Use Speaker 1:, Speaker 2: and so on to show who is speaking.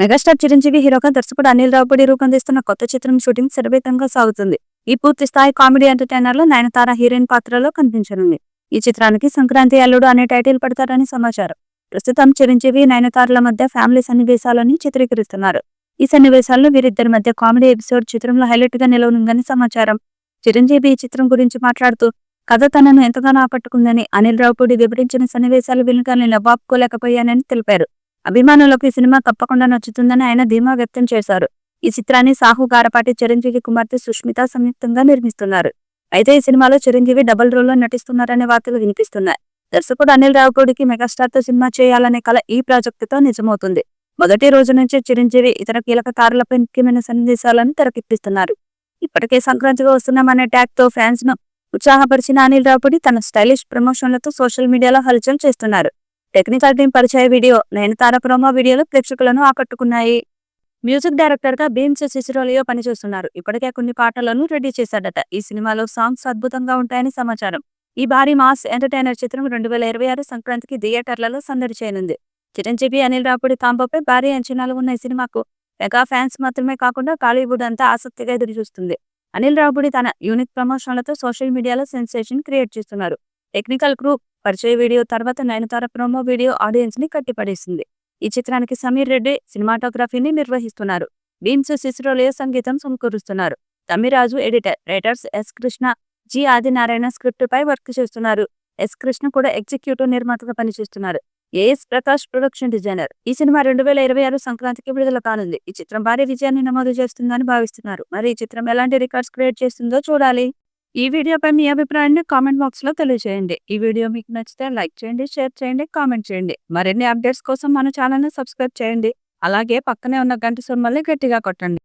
Speaker 1: Megastar Chiranjeevi హీరోగా దర్శకుడు అనిల్ రావుపూడి రూపొందిస్తున్న కొత్త చిత్రం షూటింగ్ శరవేగంగా సాగుతుంది. ఈ పూర్తి స్థాయి కామెడీ ఎంటర్టైనర్ లో నయనతార హీరోయిన్ పాత్రలో కనిపించనుంది. ఈ చిత్రానికి సంక్రాంతి అల్లుడు అనే టైటిల్ పెడతారని సమాచారం. ప్రస్తుతం చిరంజీవి నయనతారల మధ్య ఫ్యామిలీ సన్నివేశాలని చిత్రీకరిస్తున్నారు. ఈ సన్నివేశాల్లో వీరిద్దరి మధ్య కామెడీ ఎపిసోడ్ చిత్రంలో హైలైట్ గా నిలవనుందని సమాచారం. చిరంజీవి ఈ చిత్రం గురించి మాట్లాడుతూ కథ తనను ఎంతగానో ఆకట్టుకుందని, అనిల్ రావుపూడి వివరించిన సన్నివేశాలు వినగానే నవ్వాపుకోలేకపోయానని తెలిపారు. అభిమానులకు ఈ సినిమా తప్పకుండా నచ్చుతుందని ఆయన ధీమా వ్యక్తం చేశారు. ఈ చిత్రాన్ని సాహు గారపాటి చిరంజీవి కుమార్తె సుష్మిత సంయుక్తంగా నిర్మిస్తున్నారు. అయితే ఈ సినిమాలో చిరంజీవి డబుల్ రోల్లో నటిస్తున్నారనే వార్తలు వినిపిస్తున్నాయి. దర్శకుడు అనిల్ రావుపూడికి మెగాస్టార్ తో సినిమా చేయాలనే కల ఈ ప్రాజెక్టుతో నిజమవుతుంది. మొదటి రోజు నుంచే చిరంజీవి ఇతర కీలక తారలపై ముఖ్యమైన సన్నివేశాలను తెరకెక్కిస్తున్నారు. ఇప్పటికే సంక్రాంతిగా వస్తున్నామనే ట్యాగ్ తో ఫ్యాన్స్ ను ఉత్సాహపరిచిన అనిల్ రావుపూడి తన స్టైలిష్ ప్రమోషన్లతో సోషల్ మీడియాలో హల్చల్ చేస్తున్నారు. టెక్నికల్ టీం పరిచయ వీడియో, నయనతార ప్రోమో వీడియోలు ప్రేక్షకులను ఆకట్టుకున్నాయి. మ్యూజిక్ డైరెక్టర్ గా బీమ్స్ సిసిరోలియో పనిచేస్తున్నారు. ఇప్పటికే కొన్ని పాటలను రెడీ చేశాడట. ఈ సినిమాలో సాంగ్స్ అద్భుతంగా ఉంటాయని సమాచారం. ఈ భారీ మాస్ ఎంటర్టైనర్ చిత్రం 2026 సంక్రాంతికి థియేటర్లలో సందడి చేయనుంది. చిరంజీవి అనిల్ రావుపూడి కాంబోపై భారీ అంచనాలు ఉన్న ఈ సినిమాకు మెగా ఫ్యాన్స్ మాత్రమే కాకుండా టాలీవుడ్ అంతా ఆసక్తిగా ఎదురుచూస్తుంది. అనిల్ రావుపూడి తన యూనిక్ ప్రమోషన్లతో సోషల్ మీడియాలో సెన్సేషన్ క్రియేట్ చేస్తున్నారు. టెక్నికల్ క్రూ పరిచయ వీడియో తర్వాత నయనతార ప్రోమో వీడియో ఆడియన్స్ ని కట్టిపడేసింది. ఈ చిత్రానికి సమీర్ రెడ్డి సినిమాటోగ్రఫీని నిర్వహిస్తున్నారు. బీమ్స్ సిసిరోలియో సంగీతం సమకూరుస్తున్నారు. Tammiraju editor, writers S Krishna, G Adinarayana script పై వర్క్ చేస్తున్నారు. ఎస్ కృష్ణ కూడా ఎగ్జిక్యూటివ్ నిర్మాతగా పనిచేస్తున్నారు. AS Prakash production designer. ఈ సినిమా 2026 సంక్రాంతికి విడుదల కానుంది. ఈ చిత్రం భారీ విజయాన్ని నమోదు చేస్తుందని భావిస్తున్నారు. మరి ఈ చిత్రం ఎలాంటి రికార్డ్స్ క్రియేట్ చేస్తుందో చూడాలి. ఈ వీడియోపై మీ అభిప్రాయాన్ని కామెంట్ బాక్స్ లో తెలియజేయండి. ఈ వీడియో మీకు నచ్చితే లైక్ చేయండి, షేర్ చేయండి, కామెంట్ చేయండి. మరిన్ని అప్డేట్స్ కోసం మన ఛానల్ ని సబ్స్క్రైబ్ చేయండి. అలాగే పక్కనే ఉన్న గంట సింబల్ని గట్టిగా కొట్టండి.